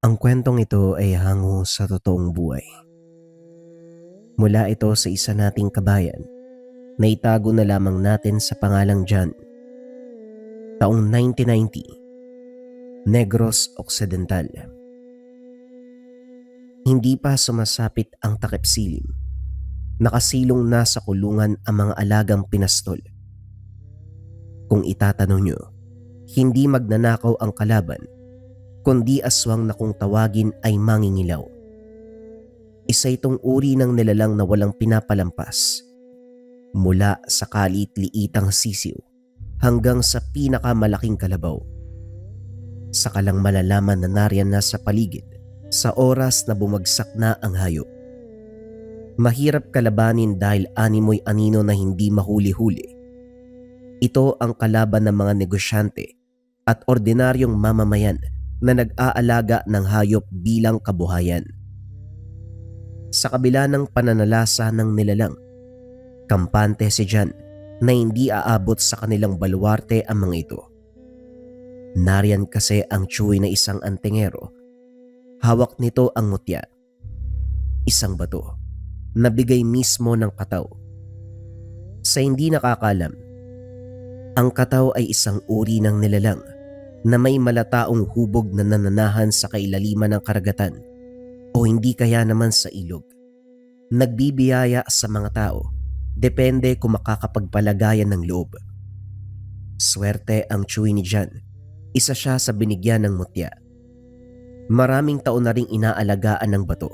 Ang kwentong ito ay hango sa totoong buhay. Mula ito sa isa nating kabayan na itago na lamang natin sa pangalang John. Taong 1990, Negros Occidental. Hindi pa sumasapit ang takip silim. Nakasilong na sa kulungan ang mga alagang pinastol. Kung itatanong nyo, hindi magnanakaw ang kalaban, kundi aswang na kung tawagin ay mangingilaw. Isa itong uri ng nilalang na walang pinapalampas. Mula sa kaliit-liitang sisiw hanggang sa pinakamalaking kalabaw. Saka lang malalaman na nariyan na sa paligid sa oras na bumagsak na ang hayop. Mahirap kalabanin dahil animoy anino na hindi mahuli-huli. Ito ang kalaban ng mga negosyante at ordinaryong mamamayan na nag-aalaga ng hayop bilang kabuhayan. Sa kabila ng pananalasa ng nilalang, kampante si John na hindi aabot sa kanilang baluarte ang mga ito. Nariyan kasi ang tsuwi na isang antingero. Hawak nito ang mutya. Isang bato na bigay mismo ng kataw. Sa hindi nakakalam, ang kataw ay isang uri ng nilalang na may malataong hubog na nananahan sa kailaliman ng karagatan o hindi kaya naman sa ilog. Nagbibiyaya sa mga tao, depende kung makakapagpalagayan ng loob. Swerte ang tsuwi ni John, isa siya sa binigyan ng mutya. Maraming taon na ring inaalagaan ng bato.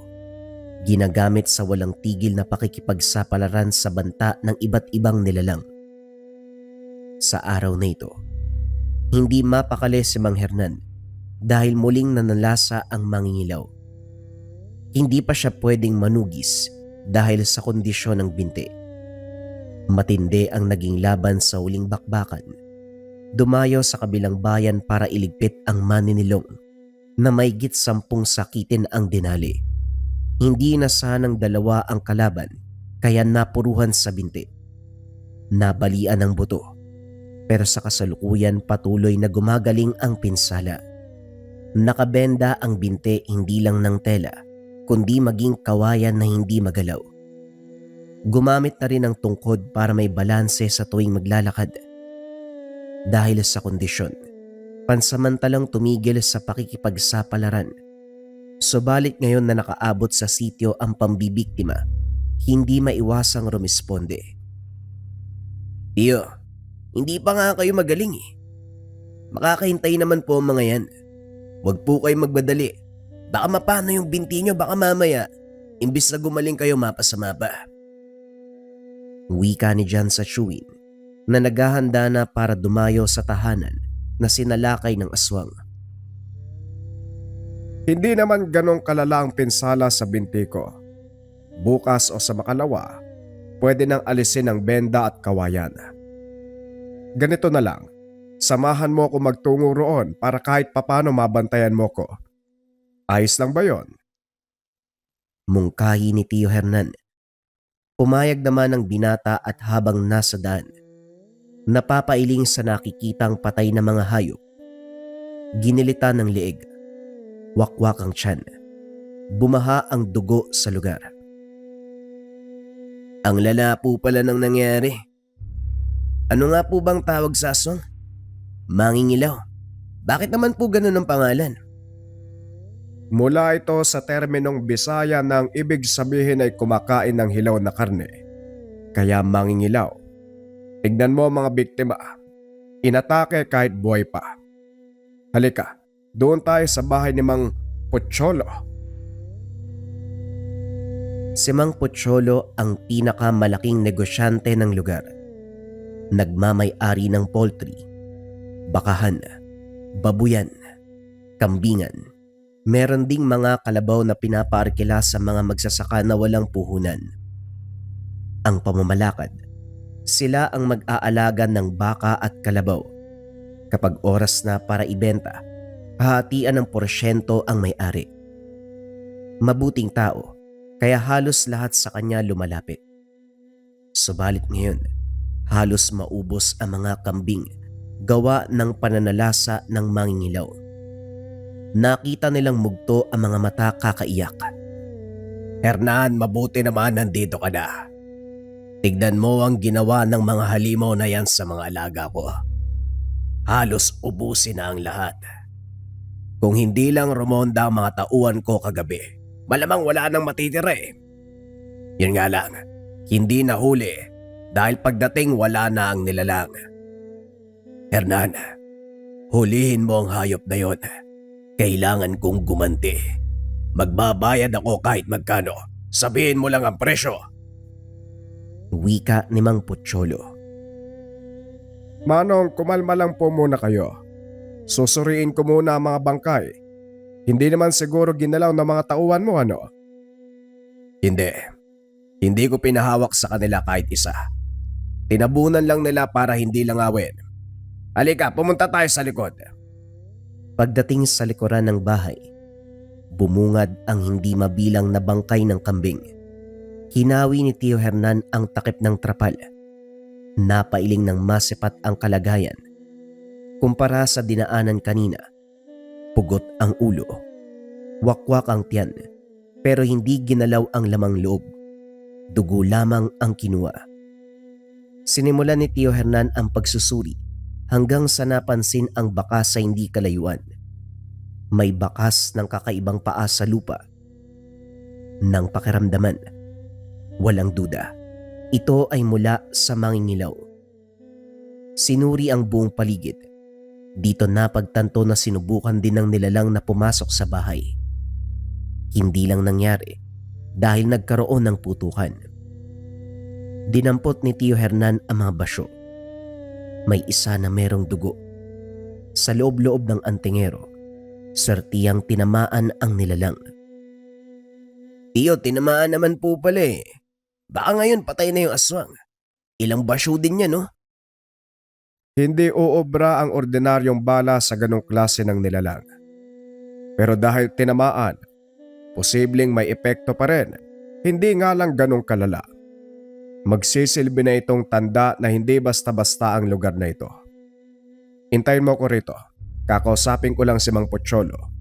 Ginagamit sa walang tigil na pakikipagsapalaran sa banta ng iba't ibang nilalang. Sa araw na ito, hindi mapakali si Mang Hernan dahil muling nanalasa ang mangingilaw. Hindi pa siya pwedeng manugis dahil sa kondisyon ng binti. Matindi ang naging laban sa uling bakbakan. Dumayo sa kabilang bayan para iligpit ang maninilong na maigit 10 sakitin ang dinali. Hindi na sanang dalawa ang kalaban kaya napuruhan sa binti. Nabalian ng buto pero sa kasalukuyan patuloy na gumagaling ang pinsala. Nakabenda ang binti hindi lang ng tela kundi maging kawayan na hindi magalaw. Gumamit na rin ng tungkod para may balanse sa tuwing maglalakad. Dahil sa kondisyon, pansamantalang tumigil sa pakikipagsapalaran. Subalit ngayon na nakaabot sa sityo ang pambibiktima, hindi maiwasang rumisponde. Tiyo, hindi pa nga kayo magaling eh. Makakahintay naman po ang mga yan. Huwag po kayo magbadali. Baka mapano yung binti nyo, baka mamaya, imbis na gumaling kayo mapasama pa. Wika ni John sa tsuwin na naghahanda na para dumayo sa tahanan na sinalakay ng aswang. Hindi naman ganong kalala ang pinsala sa binti ko. Bukas o sa makalawa, pwede nang alisin ang benda at kawayan. Ganito na lang, samahan mo ako magtungo roon para kahit papano mabantayan mo ko. Ayos lang ba yon? Mungkahi ni Tio Hernan. Pumayag naman ang binata at habang nasa daan, napapailing sa nakikitang patay na mga hayop. Ginilitan ng liig. Wakwak ang tiyan. Bumaha ang dugo sa lugar. Ang lala po pala nang nangyari. Ano nga po bang tawag sa aswang? Mangingilaw. Bakit naman po ganun ang pangalan? Mula ito sa terminong Bisaya na ang ibig sabihin ay kumakain ng hilaw na karne. Kaya mangingilaw. Tignan mo mga biktima. Inatake kahit buhay pa. Halika, doon tayo sa bahay ni Mang Pucholo. Si Mang Pucholo ang pinakamalaking negosyante ng lugar. Nagmamay-ari ng poultry, bakahan, babuyan, kambingan. Meron ding mga kalabaw na pinapaarkila sa mga magsasaka na walang puhunan. Ang pamamalakad, sila ang mag-aalaga ng baka at kalabaw. Kapag oras na para ibenta, hahatian ng porsyento ang may-ari. Mabuting tao, kaya halos lahat sa kanya lumalapit. Subalit ngayon, halos maubos ang mga kambing gawa ng pananalasa ng mangingilaw. Nakita nilang mugto ang mga mata kakaiyak. Hernan, mabuti naman nandito ka na. Tignan mo ang ginawa ng mga halimaw na yan sa mga alaga ko. Halos ubusin na ang lahat. Kung hindi lang rumonda ang mga tauhan ko kagabi, malamang wala nang matitira eh. Yun nga lang, hindi nahuli dahil pagdating wala na ang nilalang. Hernan, hulihin mo ang hayop na yon. Kailangan kong gumanti. Magbabayad ako kahit magkano. Sabihin mo lang ang presyo. Wika ni Mang Pocholo. Manong, kumalma lang po muna kayo. Susuriin ko muna ang mga bangkay. Hindi naman siguro ginalaw ng mga tauhan mo, ano? Hindi. Hindi ko pinahawak sa kanila kahit isa. Tinabunan lang nila para hindi langawin. Halika, pumunta tayo sa likod. Pagdating sa likuran ng bahay, bumungad ang hindi mabilang na bangkay ng kambing. Hinawi ni Tio Hernan ang takip ng trapal. Napailing ng masipat ang kalagayan. Kumpara sa dinaanan kanina, pugot ang ulo, wakwak ang tiyan, pero hindi ginalaw ang lamang loob. Dugo lamang ang kinuha. Sinimulan ni Tio Hernan ang pagsusuri hanggang sa napansin ang bakas sa hindi kalayuan. May bakas ng kakaibang paa sa lupa. Nang pakiramdaman, walang duda, ito ay mula sa mangingilaw. Sinuri ang buong paligid. Dito napagtanto na sinubukan din ng nilalang na pumasok sa bahay. Hindi lang nangyari dahil nagkaroon ng putukan. Dinampot ni Tio Hernan ang mga basyo. May isa na merong dugo. Sa loob-loob ng antingero, sertiyang tinamaan ang nilalang. Tio, tinamaan naman po pala eh. Baka ngayon patay na yung aswang. Ilang basyo din yan, no? Hindi uobra ang ordinaryong bala sa ganong klase ng nilalang. Pero dahil tinamaan, posibleng may epekto pa rin. Hindi nga lang ganong kalala. Magsisilbi na itong tanda na hindi basta-basta ang lugar na ito. Hintayin mo ko rito. Kakausapin ko lang si Mang Pocholo.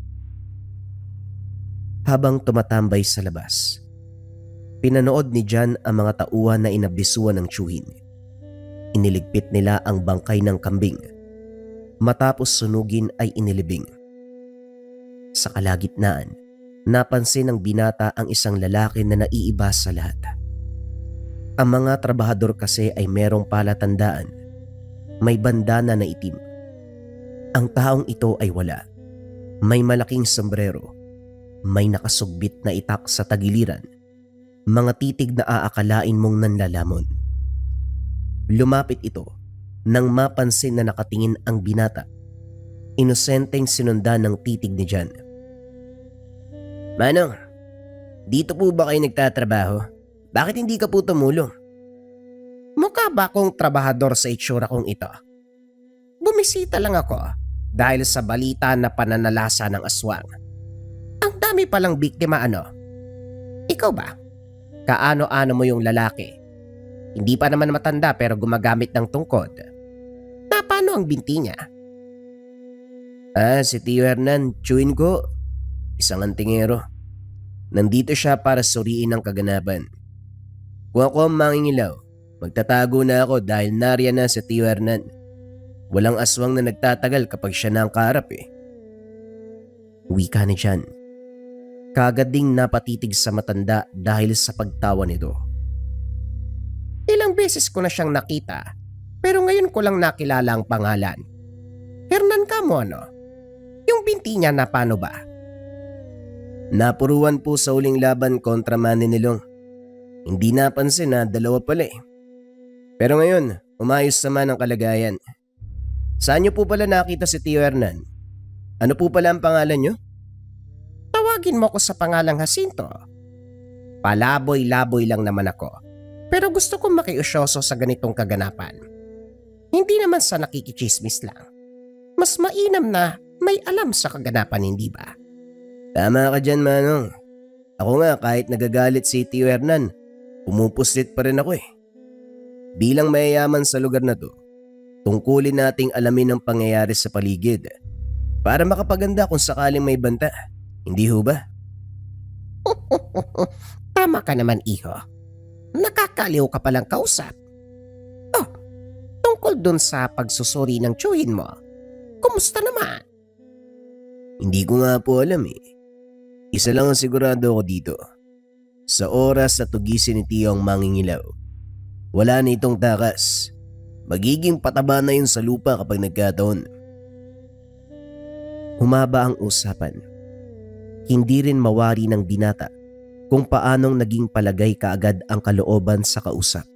Habang tumatambay sa labas, pinanood ni Jan ang mga tauhan na inabisuan ng tiyuhin. Iniligpit nila ang bangkay ng kambing. Matapos sunugin ay inilibing. Sa kalagitnaan, napansin ng binata ang isang lalaki na naiiba sa lahat. Ang mga trabahador kasi ay merong palatandaan. May bandana na itim. Ang taong ito ay wala. May malaking sombrero. May nakasugbit na itak sa tagiliran. Mga titig na aakalain mong nanlalamon. Lumapit ito nang mapansin na nakatingin ang binata. Inosenteng sinundan ng titig ni Jan. Manong, dito po ba kayo nagtatrabaho? Bakit hindi ka po tumulong? Mukha ba akong trabahador sa itsura kong ito? Bumisita lang ako dahil sa balita na pananalasa ng aswang. Ang dami palang biktima, ano? Ikaw ba? Kaano-ano mo yung lalaki? Hindi pa naman matanda pero gumagamit ng tungkod. Paano ang binti niya? Si Tio Hernan, tiyuhin ko. Isang antingero. Nandito siya para suriin ang kaganapan. Kung ako ang mangingilaw, magtatago na ako dahil nariyan na si Tio Hernan. Walang aswang na nagtatagal kapag siya na ang kaharap eh. Wika ni Jan. Kaagad ding napatitig sa matanda dahil sa pagtawa nito. Ilang beses ko na siyang nakita, pero ngayon ko lang nakilala ang pangalan. Hernan ka mo, ano? Yung binti niya na paano ba? Napuruan po sa uling laban kontra Maninilong. Hindi napansin na dalawa pala eh. Pero ngayon, umayos naman ang kalagayan. Saan niyo po pala nakita si Tio Hernan? Ano po pala ang pangalan niyo? Tawagin mo ko sa pangalang Jacinto. Palaboy-laboy lang naman ako. Pero gusto kong makiusyoso sa ganitong kaganapan. Hindi naman sa nakikichismis lang. Mas mainam na may alam sa kaganapan, hindi ba? Tama ka dyan, Manong. Ako nga kahit nagagalit si Tio Hernan, pumupuslit pa rin ako eh. Bilang mayayaman sa lugar na to, tungkulin nating alamin ang pangyayari sa paligid. Para makapaganda kung sakaling may banta. Hindi ho ba? Tama ka naman, iho. Nakakaliw ka palang kausap. Oh, tungkol dun sa pagsusuri ng tiyuhin mo, kumusta naman? Hindi ko nga po alam eh. Isa lang ang sigurado ako dito. Sa oras na tugisin ni Tio ang mangingilaw, wala na itong takas. Magiging pataba na yun sa lupa kapag nagkataon. Humaba ang usapan. Hindi rin mawari ng binata kung paanong naging palagay kaagad ang kalooban sa kausap.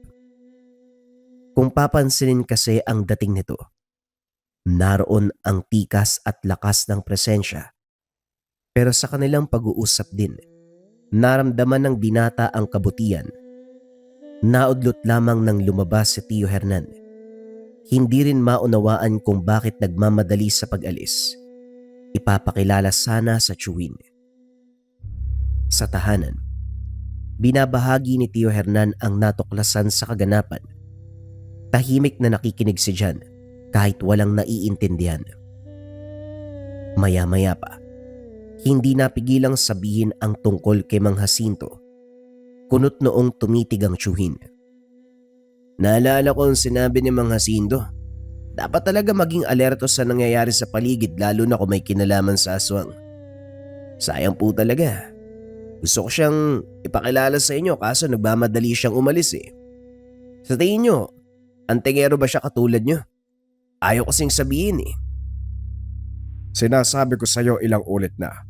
Kung papansinin kasi ang dating nito, naroon ang tikas at lakas ng presensya. Pero sa kanilang pag-uusap din, naramdaman ng binata ang kabutihan. Naudlot lamang nang lumabas si Tio Hernan. Hindi rin maunawaan kung bakit nagmamadali sa pag-alis. Ipapakilala sana sa tiyuhin. Sa tahanan, binabahagi ni Tio Hernan ang natuklasan sa kaganapan. Tahimik na nakikinig si Jan kahit walang naiintindihan. Maya-maya pa, hindi napigilang sabihin ang tungkol kay Mang Jacinto. Kunot noong tumitig ang tiyuhin. Naalala ko ang sinabi ni Mang Jacinto. Dapat talaga maging alerto sa nangyayari sa paligid lalo na kung may kinalaman sa aswang. Sayang po talaga. Gusto ko siyang ipakilala sa inyo kaso nagmamadali siyang umalis eh. Sa tingin nyo, antingero ba siya katulad nyo? Ayaw kasing sabihin eh. Sinasabi ko sa iyo ilang ulit na,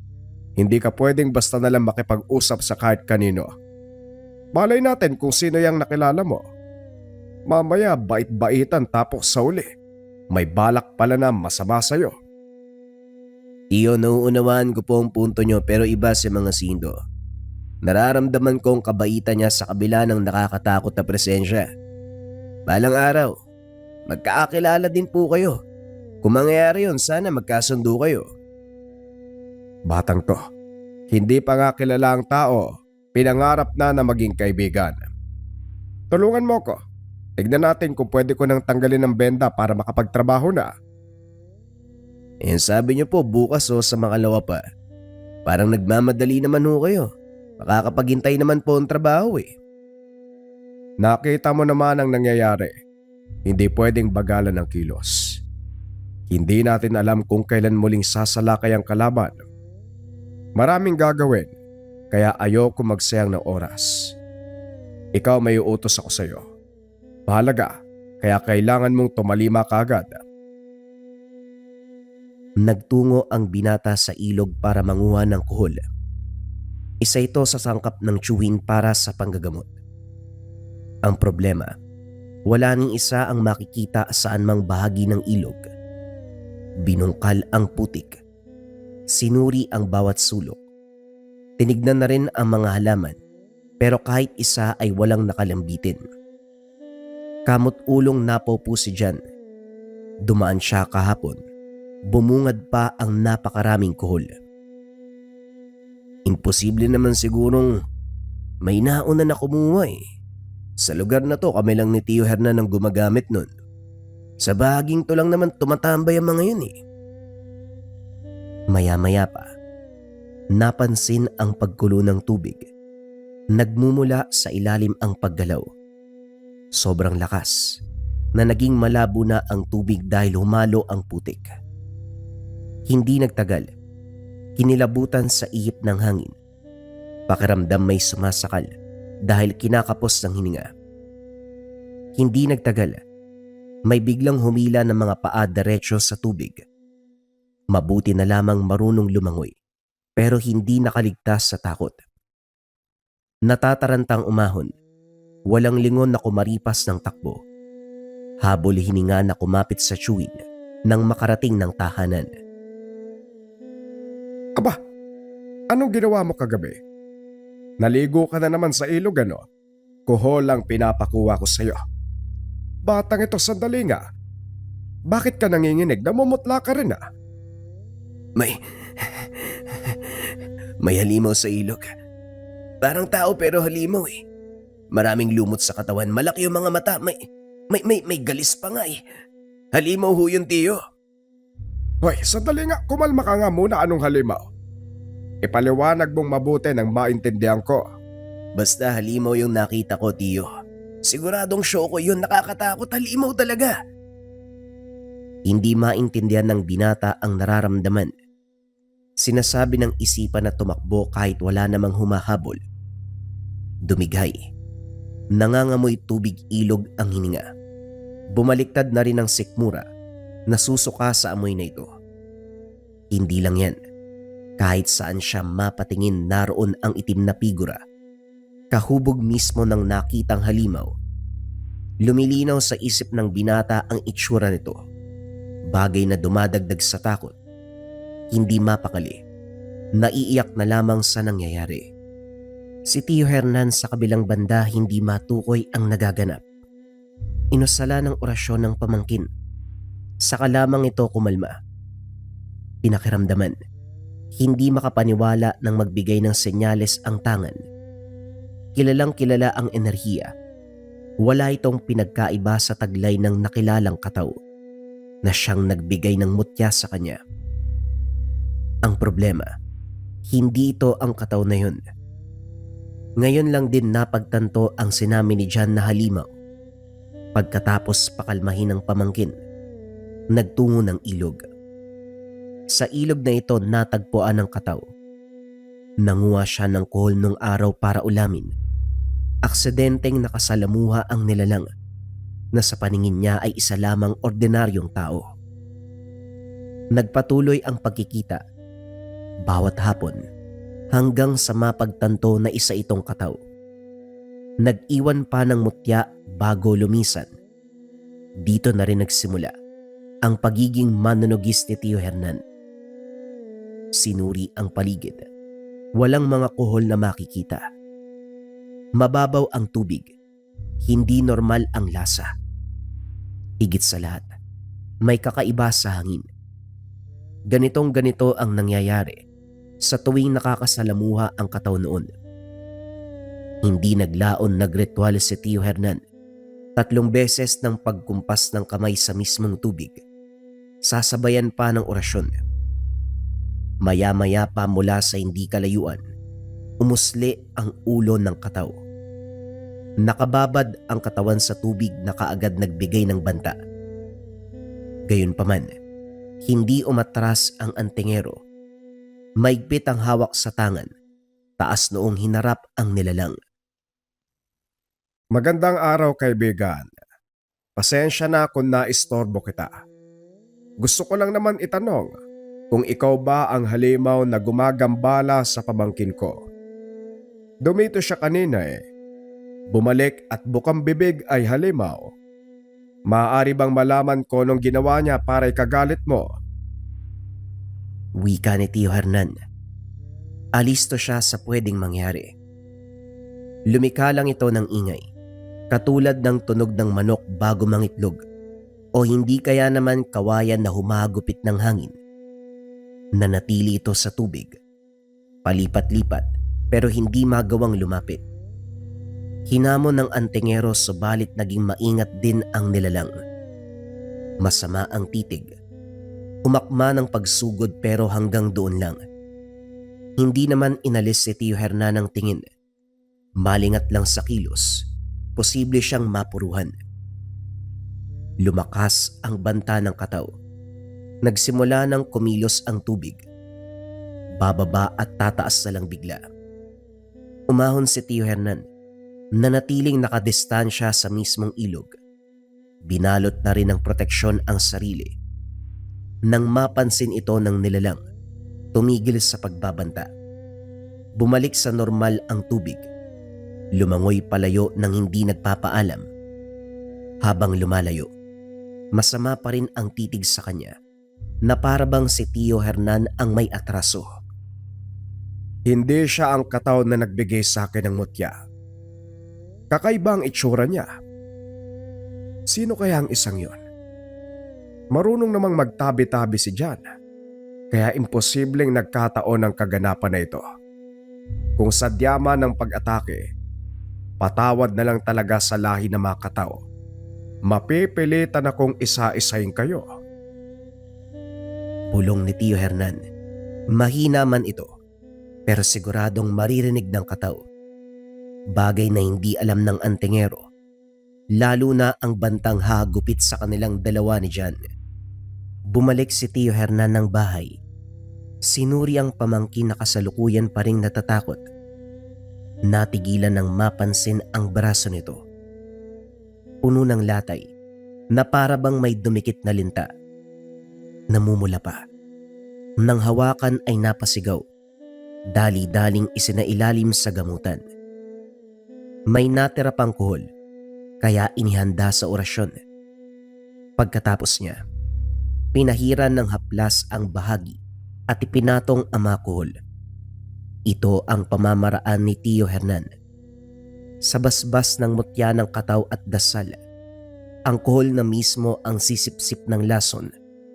hindi ka pwedeng basta nalang makipag-usap sa kahit kanino. Malay natin kung sino yung nakilala mo. Mamaya bait-baitan tapos sa uli, may balak pala na masama sa'yo. Iyo, nauunawaan ko po ang punto nyo pero iba si Mang Jacinto. Nararamdaman ko ang kabaitan niya sa kabila ng nakakatakot na presensya. Balang araw, magkakakilala din po kayo. Kung mangyayari yun, sana magkasundo kayo. Batang to, hindi pa nga kilala ang tao, pinangarap na maging kaibigan. Tulungan mo ko. Tignan natin kung pwede ko nang tanggalin ang benda para makapagtrabaho na. Sabi niyo po bukas sa makalawa pa. Parang nagmamadali naman ho kayo. Makakapaghintay naman po ang trabaho eh. Nakita mo naman ang nangyayari. Hindi pwedeng bagalan ng kilos. Hindi natin alam kung kailan muling sasalakay ang kalaban. Maraming gagawin, kaya ayoko magsayang ng oras. Ikaw may utos ako sa iyo. Mahalaga, kaya kailangan mong tumalima kaagad. Nagtungo ang binata sa ilog para manguha ng kuhol. Isa ito sa sangkap ng tiyuhin para sa panggagamot. Ang problema, wala ning isa ang makikita saan mang bahagi ng ilog. Binungkal ang putik. Sinuri ang bawat sulok. Tinignan na rin ang mga halaman, pero kahit isa ay walang nakalambitin. Kamot-ulong napaw po si Jan. Dumaan siya kahapon. Bumungad pa ang napakaraming kuhol. Imposible naman sigurong may nauna na kumuha eh. Sa lugar na to kami lang ni Tio Hernan ang gumagamit nun. Sa bahaging to lang naman tumatambay ang mga yun eh. Maya-maya pa, napansin ang pagkulo ng tubig. Nagmumula sa ilalim ang paggalaw. Sobrang lakas na naging malabo na ang tubig dahil humalo ang putik. Hindi nagtagal, kinilabutan sa ihip ng hangin. Pakiramdam may sumasakal dahil kinakapos ng hininga. Hindi nagtagal, may biglang humila ng mga paa diretso sa tubig. Mabuti na lamang marunong lumangoy pero hindi nakaligtas sa takot. Natatarantang umahon. Walang lingon na kumaripas ng takbo. Habol hininga na kumapit sa tiyuhin nang makarating ng tahanan. Aba, anong ginawa mo kagabi? Naligo ka na naman sa ilog ano? Kuhol lang pinapakuha ko sa iyo. Batang ito, sandali nga. Bakit ka nanginginig? Namumutla ka rin ah. May halimaw sa ilog. Parang tao pero halimaw eh. Maraming lumot sa katawan, malaki yung mga mata, may galis pa nga eh. Halimaw ho yun, Tio. Hoy, sandali nga, kumalma ka nga muna, anong halimaw? Ipaliwanag mong mabuti nang maintindihan ko. Basta halimaw yung nakita ko, Tiyo. Siguradong Shoko yun, nakakatakot, halimaw talaga. Hindi maintindihan ng binata ang nararamdaman. Sinasabi ng isipan na tumakbo kahit wala namang humahabol. Dumigay. Nangangamoy tubig ilog ang hininga. Bumaliktad na rin ang sikmura. Nasusuka sa amoy na ito. Hindi lang yan. Kahit saan siya mapatingin, naroon ang itim na figura. Kahubog mismo ng nakitang halimaw. Lumilinaw sa isip ng binata ang itsura nito. Bagay na dumadagdag sa takot. Hindi mapakali. Naiiyak na lamang sa nangyayari. Si Tio Hernan sa kabilang banda hindi matukoy ang nagaganap. Inusala ng orasyon ng pamangkin. Saka lamang ito kumalma. Pinakiramdaman. Hindi makapaniwala nang magbigay ng senyales ang tangan. Kilalang kilala ang enerhiya. Wala itong pinagkaiba sa taglay ng nakilalang kataw na siyang nagbigay ng mutya sa kanya. Ang problema, hindi ito ang kataw na yun. Ngayon lang din napagtanto ang sinami ni John na halimaw. Pagkatapos pakalmahin ng pamangkin, nagtungo ng ilog. Sa ilog na ito natagpuan ang kataw. Nanguha siya ng kohol nung araw para ulamin. Aksidenteng nakasalamuha ang nilalang na sa paningin niya ay isa lamang ordinaryong tao. Nagpatuloy ang pagkikita bawat hapon hanggang sa mapagtanto na isa itong kataw. Nag-iwan pa ng mutya bago lumisan. Dito na rin nagsimula ang pagiging manunugis ni Tio Hernan. Sinuri ang paligid. Walang mga kuhol na makikita. Mababaw ang tubig. Hindi normal ang lasa. Higit sa lahat, may kakaiba sa hangin. Ganitong ganito ang nangyayari sa tuwing nakakasalamuha ang kataw noon. Hindi naglaon nagritual si Tio Hernan. 3 beses ng pagkumpas ng kamay sa mismong tubig. Sasabayan pa ng orasyon. Maya-maya pa mula sa hindi kalayuan, umusli ang ulo ng kataw. Nakababad ang katawan sa tubig na kaagad nagbigay ng banta. Gayunpaman, hindi umatras ang antingero. Maigpit ang hawak sa tangan, taas noong hinarap ang nilalang. Magandang araw, kaibigan. Pasensya na kung naistorbo kita. Gusto ko lang naman itanong kung ikaw ba ang halimaw na gumagambala sa pamangkin ko. Dumito siya kanina eh. Bumalik at bukang bibig ay halimaw. Maaari bang malaman ko nung ginawa niya para ikagalit mo? Wika ni Tio Hernan. Alisto siya sa pwedeng mangyari. Lumika lang ito ng ingay, katulad ng tunog ng manok bago mangitlog, o hindi kaya naman kawayan na humagupit ng hangin. Nanatili ito sa tubig, palipat-lipat pero hindi magawang lumapit. Hinamon ng antingero subalit naging maingat din ang nilalang. Masama ang titig. Umakma ng pagsugod pero hanggang doon lang. Hindi naman inalis si Tio Hernan ng tingin. Malingat lang sa kilos, posible siyang mapuruhan. Lumakas ang banta ng kataw. Nagsimula ng kumilos ang tubig. Bababa at tataas na lang bigla. Umahon si Tio Hernan. Nanatiling nakadistansya sa mismong ilog. Binalot na rin ng proteksyon ang sarili. Nang mapansin ito ng nilalang, tumigil sa pagbabanta. Bumalik sa normal ang tubig. Lumangoy palayo nang hindi nagpapaalam. Habang lumalayo, masama pa rin ang titig sa kanya na para bang si Tio Hernan ang may atraso. Hindi siya ang kataw na nagbigay sa akin ng mutya. Kakaiba ang itsura niya. Sino kaya ang isang yon? Marunong namang magtabi-tabi si John, kaya imposibleng nagkataon ang kaganapan na ito. Kung sadya man ng pag-atake, patawad na lang talaga sa lahi ng mga kataw. Mapipilitan akong isa-isahin kayo. Bulong ni Tio Hernan. Mahina man ito, pero siguradong maririnig ng Kataw. Bagay na hindi alam ng antingero, lalo na ang bantang hagupit sa kanilang dalawa ni Jan. Bumalik si Tio Hernan ng bahay. Sinuri ang pamangkin na kasalukuyan pa ring natatakot. Natigilan ng mapansin ang braso nito. Puno ng latay na para bang may dumikit na linta. Namumula pa. Nang hawakan ay napasigaw. Dali-daling isinailalim sa gamutan. May natira pang kuhol, kaya inihanda sa orasyon. Pagkatapos niya, pinahiran ng haplas ang bahagi at ipinatong ang mga kuhol. Ito ang pamamaraan ni Tio Hernan. Sa basbas ng mutya ng Kataw at dasal, ang kuhol na mismo ang sisipsip ng lason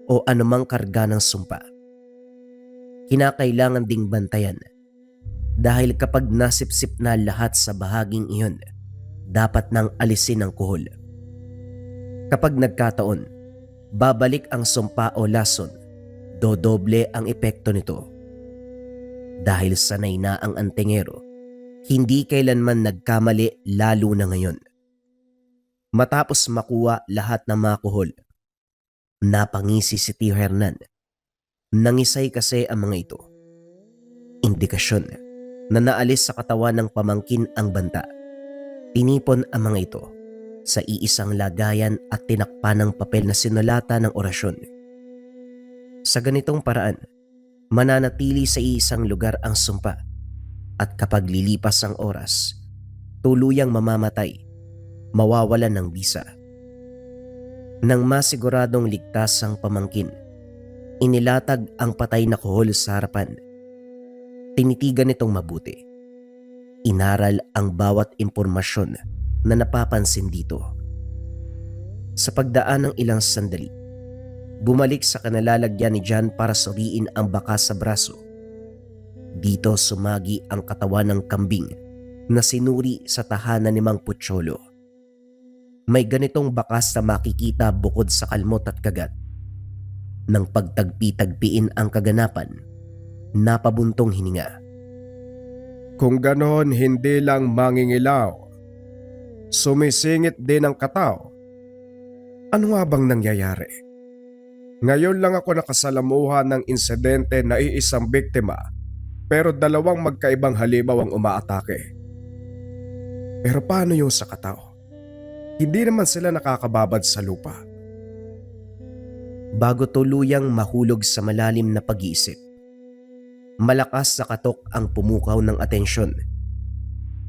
o anumang karga ng sumpa. Kinakailangan ding bantayan dahil kapag nasipsip na lahat sa bahaging iyon, dapat nang alisin ang kuhol. Kapag nagkataon, babalik ang sumpa o lason, dodoble ang epekto nito. Dahil sanay na ang antingero, hindi kailanman nagkamali lalo na ngayon. Matapos makuha lahat ng mga kuhol, napangisi si Tio Hernan. Nangisay kasi ang mga ito. Indikasyon na naalis sa katawan ng pamangkin ang banta. Tinipon ang mga ito sa iisang lagayan at tinakpan ng papel na sinulata ng orasyon. Sa ganitong paraan, mananatili sa iisang lugar ang sumpa at kapag lilipas ang oras, tuluyang mamamatay, mawawalan ng bisa. Nang masiguradong ligtas ang pamangkin, inilatag ang patay na kuhol sa harapan. Tinitigan nitong mabuti. Inaral ang bawat impormasyon na napapansin dito. Sa pagdaan ng ilang sandali, bumalik sa kanalalagyan ni Jan para suriin ang bakas sa braso. Dito sumagi ang katawan ng kambing na sinuri sa tahanan ni Mang Pucholo. May ganitong bakas na makikita bukod sa kalmot at kagat. Nang pagtagpi-tagpiin ang kaganapan, napabuntong hininga. Kung ganon, hindi lang mangingilaw. Sumisingit din ang Kataw. Ano nga bang nangyayari? Ngayon lang ako nakasalamuha ng insidente na iisang biktima pero dalawang magkaibang halimaw ang umaatake. Pero paano yung sa Kataw? Hindi naman sila nakakababad sa lupa. Bago tuluyang mahulog sa malalim na pag-iisip, malakas sa katok ang pumukaw ng atensyon.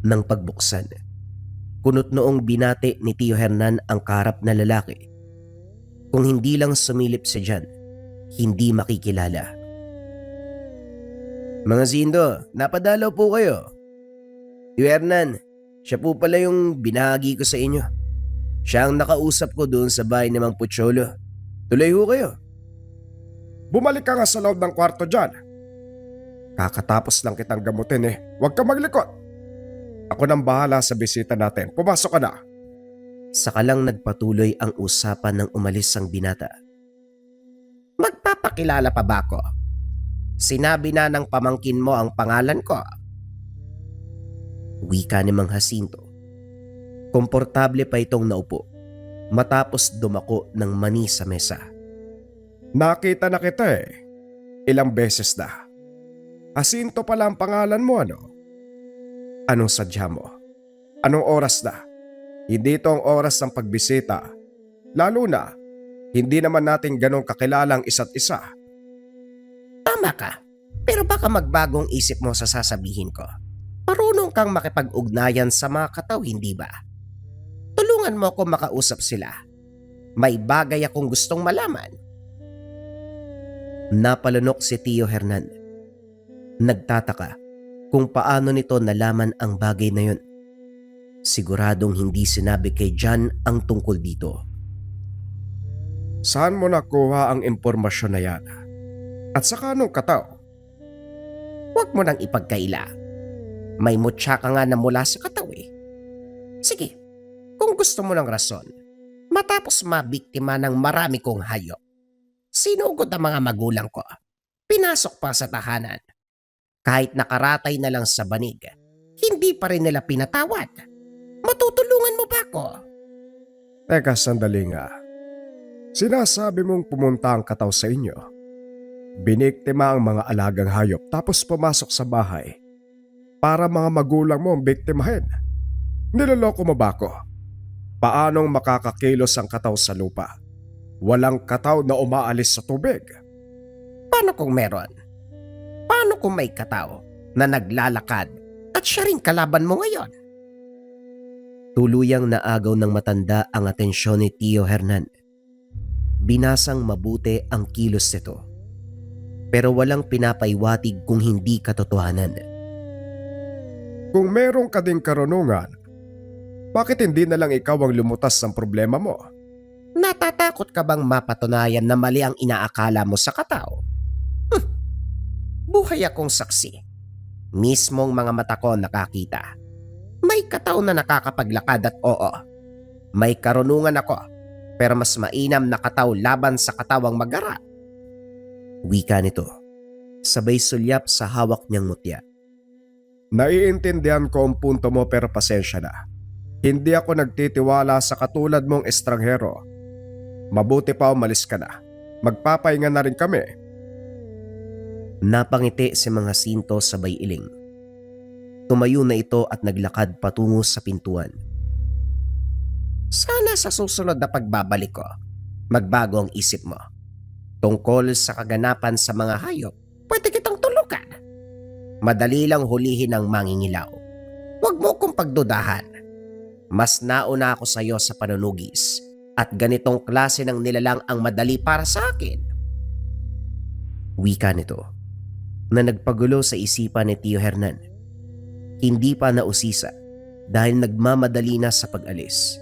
Nang pagbuksan, kunot noong binati ni Tio Hernan ang karap na lalaki. Kung hindi lang sumilip si Jan, hindi makikilala. Mga Zindo, napadalaw po kayo. Tio Hernan, siya po pala yung binahagi ko sa inyo. Siya ang nakausap ko doon sa bahay ni Mang Pucholo. Tuloy ho kayo. Bumalik ka nga sa loob ng kwarto dyan. Kakatapos lang kitang gamutin eh. Huwag ka maglikot. Ako nang bahala sa bisita natin. Pumasok ka na. Saka lang nagpatuloy ang usapan nang umalis ang binata. Magpapakilala pa ba ako? Sinabi na ng pamangkin mo ang pangalan ko. Wika ni Mang Jacinto. Komportable pa itong naupo matapos dumako ng mani sa mesa. Nakita na kita eh. Ilang beses na. Jacinto pala ang pangalan mo, ano? Anong sadya mo? Anong oras na? Hindi ito ang oras ng pagbisita. Lalo na, hindi naman natin ganong kakilalang isa't isa. Tama ka, pero baka magbagong isip mo sa sasabihin ko. Marunong kang makipag-ugnayan sa mga Kataw, hindi ba? Tulungan mo ako makausap sila. May bagay akong gustong malaman. Napalunok si Tio Hernan. Nagtataka kung paano nito nalaman ang bagay na yun. Siguradong hindi sinabi kay Jan ang tungkol dito. Saan mo nakuha ang impormasyon na yan? At saka anong Kataw? Huwag mo nang ipagkaila. May mutya ka nga na mula sa Kataw eh. Sige, kung gusto mo ng rason, matapos mabiktima ng marami kong hayop, Sinugod ang mga magulang ko. Pinasok pa sa tahanan. Kahit nakaratay na lang sa banig, hindi pa rin nila pinatawad. Matutulungan mo ba ako? Teka, sandali nga. Sinasabi mong pumunta ang kataw sa inyo. Biniktima ang mga alagang hayop tapos pumasok sa bahay para mga magulang mo ang biktimahin. Niloloko mo ba ako? Paanong makakakilos ang kataw sa lupa? Walang kataw na umaalis sa tubig. Paano kung meron? Paano kung may kataw na naglalakad at siya rin kalaban mo ngayon? Tuluyang naagaw ng matanda ang atensyon ni Tio Hernan. Binasang mabuti ang kilos nito. Pero walang pinapaiwatig kung hindi katotohanan. Kung meron ka ding karunungan, bakit hindi na lang ikaw ang lumutas ng problema mo? Natatakot ka bang mapatunayan na mali ang inaakala mo sa kataw? Buhay akong saksi. Mismong mga mata ko nakakita. May kataw na nakakapaglakad at oo, may karunungan ako, pero mas mainam na kataw laban sa katawang magara. Wika nito, sabay sulyap sa hawak niyang mutya. Naiintindihan ko ang punto mo pero pasensya na. Hindi ako nagtitiwala sa katulad mong estranghero. Mabuti pa umalis ka na. Magpapahinga na rin kami. Napangiti si mga sinto sabay iling. Tumayo na ito at naglakad patungo sa pintuan. Sana sa susunod na pagbabalik ko, magbago ang isip mo. Tungkol sa kaganapan sa mga hayop, pwede kitang tulukan. Madali lang hulihin ang mangingilaw. Huwag mo kong pagdudahan. Mas nauna ako sa iyo sa panunugis at ganitong klase ng nilalang ang madali para sa akin. Wika nito, na nagpagulo sa isipan ni Tio Hernan. Hindi pa nausisa dahil nagmamadali na sa pag-alis.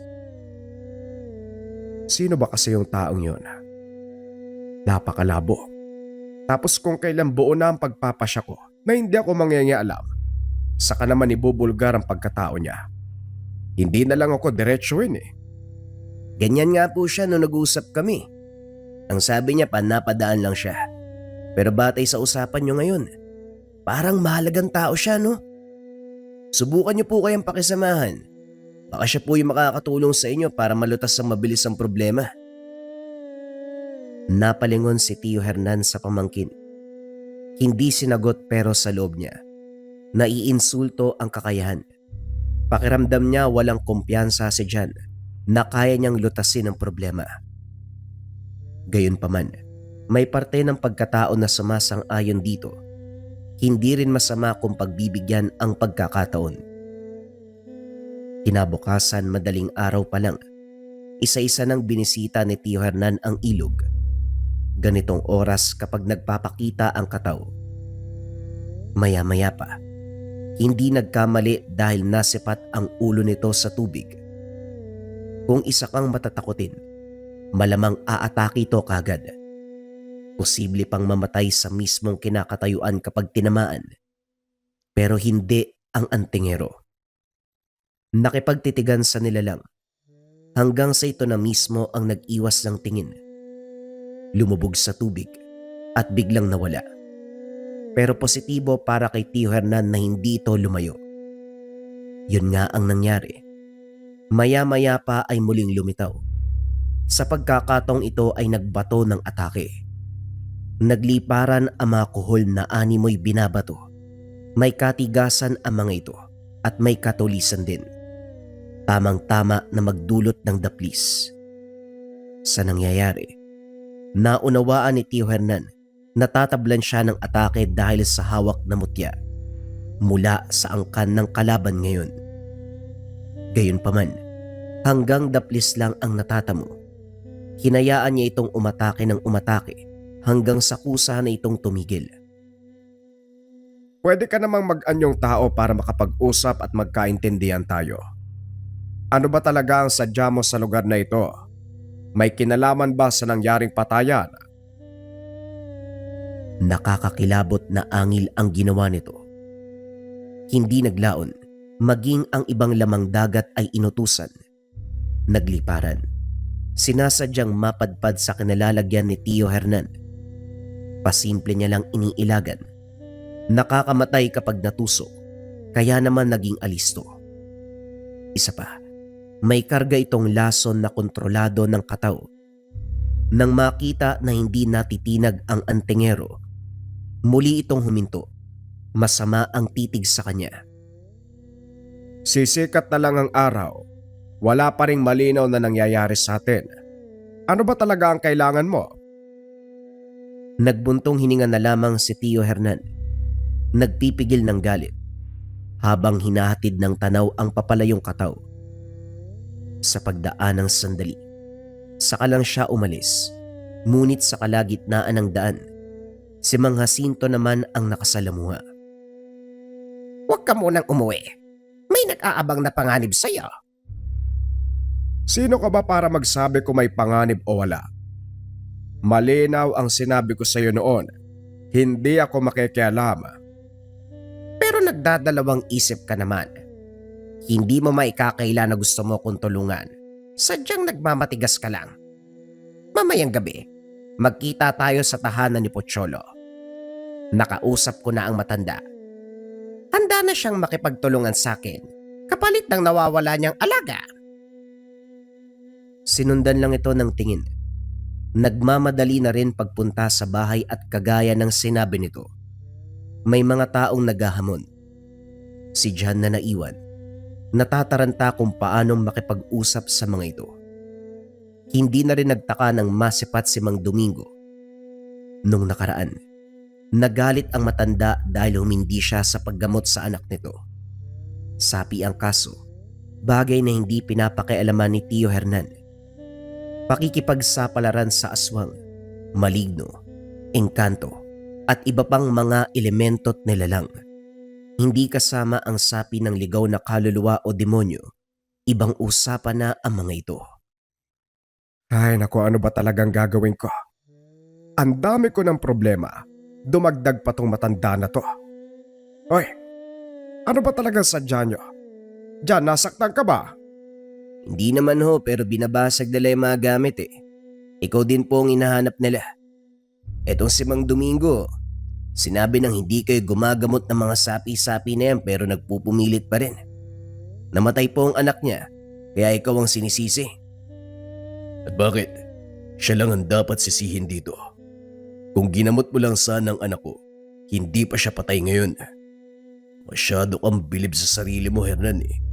Sino ba kasi yung taong yon? Napakalabo. Tapos kung kailan buo na ang pagpapasya ko na hindi ako mangyayalam, saka naman ibubulgar ang pagkatao niya. Hindi na lang ako diretsuhin eh. Ganyan nga po siya nung nag-usap kami. Ang sabi niya napadaan lang siya. Pero batay sa usapan niyo ngayon, parang mahalagang tao siya, no? Subukan niyo po kayang pakisamahan. Baka siya po yung makakatulong sa inyo para malutas ang mabilis ang problema. Napalingon si Tio Hernan sa pamangkin. Hindi sinagot pero sa loob niya, naiinsulto ang kakayahan. Pakiramdam niya walang kumpiyansa si Jan na kaya niyang lutasin ang problema. Gayunpaman, may parte ng pagkatao na sumasang-ayon dito. Hindi rin masama kung pagbibigyan ang pagkakataon. Kinabukasan madaling araw pa lang, isa-isa nang binisita ni Tio Hernan ang ilog. Ganitong oras kapag nagpapakita ang kataw. Maya-maya pa, hindi nagkamali dahil nasipat ang ulo nito sa tubig. Kung isa kang matatakotin, malamang aatake ito kagad. Posible pang mamatay sa mismong kinakatayuan kapag tinamaan. Pero hindi ang antingero. Nakipagtitigan sa nilalang hanggang sa ito na mismo ang nag-iwas ng tingin. Lumubog sa tubig at biglang nawala. Pero positibo para kay Tio Hernan na hindi ito lumayo. Yun nga ang nangyari. Maya-maya pa ay muling lumitaw. Sa pagkakataong ito ay nagbato ng atake. Nagliparan ang mga kuhol na animoy binabato. May katigasan ang mga ito at may katulisan din. Tamang-tama na magdulot ng daplis. Sa nangyayari, naunawaan ni Tio Hernan na tatablan siya ng atake dahil sa hawak na mutya mula sa angkan ng kalaban ngayon. Gayunpaman, hanggang daplis lang ang natatamo. Hinayaan niya itong umatake ng umatake hanggang sa kusa na itong tumigil. Pwede ka namang mag-anyong tao para makapag-usap at magkaintindihan tayo. Ano ba talaga ang sadya mo sa lugar na ito? May kinalaman ba sa nangyaring patayan? Nakakakilabot na angil ang ginawa nito. Hindi naglaon, maging ang ibang lamang dagat ay inutusan. Nagliparan. Sinasadyang mapadpad sa kinalalagyan ni Tio Hernan. Pasimple niya lang iniilagan. Nakakamatay kapag natusok, kaya naman naging alisto. Isa pa, may karga itong lason na kontrolado ng kataw. Nang makita na hindi natitinag ang antingero, muli itong huminto. Masama ang titig sa kanya. Sisikat na lang ang araw. Wala pa ring malinaw na nangyayari sa atin. Ano ba talaga ang kailangan mo? Nagbuntong hininga na lamang si Tio Hernan. Nagpipigil ng galit habang hinahatid ng tanaw ang papalayong kataw. Sa pagdaan ng sandali, saka lang siya umalis. Ngunit sa kalagitnaan ng daan, si Mang Jacinto naman ang nakasalamuha. Huwag ka munang umuwi. May nag-aabang na panganib sa'yo. Sino ka ba para magsabi kung may panganib o wala? Malinaw ang sinabi ko sa iyo noon. Hindi ako makikialam. Pero nagdadalawang isip ka naman. Hindi mo maikakaila na gusto mo kong tulungan. Sadyang nagmamatigas ka lang. Mamayang gabi, magkita tayo sa tahanan ni Pocholo. Nakausap ko na ang matanda. Handa na siyang makipagtulungan sa akin kapalit ng nawawala niyang alaga. Sinundan lang ito ng tingin. Nagmamadali na rin pagpunta sa bahay at kagaya ng sinabi nito, may mga taong naghahamon. Si John na naiwan, natataranta kung paanong makipag-usap sa mga ito. Hindi na rin nagtaka ng masipat si Mang Domingo. Nung nakaraan, nagalit ang matanda dahil humindi siya sa paggamot sa anak nito. Sapi ang kaso, bagay na hindi pinapakialaman ni Tio Hernan. Pakikipagsapalaran sa aswang, maligno, engkanto, at iba pang mga elemento't nilalang. Hindi kasama ang sapi ng ligaw na kaluluwa o demonyo. Ibang usapan na ang mga ito. Ay naku, ano ba talagang gagawin ko? Ang dami ko ng problema. Dumagdag pa tong matanda na to. Hoy, ano ba talagang sadya nyo? Diyan, nasaktan ka ba? Hindi naman ho, pero binabasag nila yung mga gamit eh. Ikaw din po ang hinahanap nila. Etong si Mang Domingo, sinabi nang hindi kayo gumagamot ng mga sapi-sapi na yan pero nagpupumilit pa rin. Namatay po ang anak niya, kaya ikaw ang sinisisi. At bakit? Siya lang ang dapat sisihin dito. Kung ginamot mo lang sana ang anak ko, hindi pa siya patay ngayon. Masyado kang bilib sa sarili mo, Hernan eh.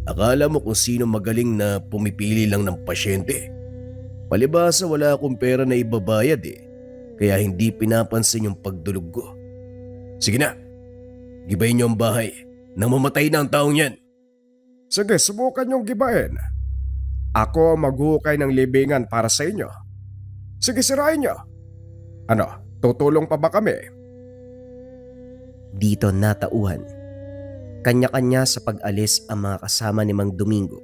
Akala mo kung sino magaling na pumipili lang ng pasyente. Palibasa wala akong pera na ibabayad eh, kaya hindi pinapansin yung pagdulog ko. Sige na, gibayin niyo ang bahay nang mamatay na ang taong yan. Sige, subukan nyong gibain. Ako maghukay ng libingan para sa inyo. Sige, sirain nyo. Ano, tutulong pa ba kami? Dito natauhan. Kanya-kanya sa pag-alis ang mga kasama ni Mang Domingo.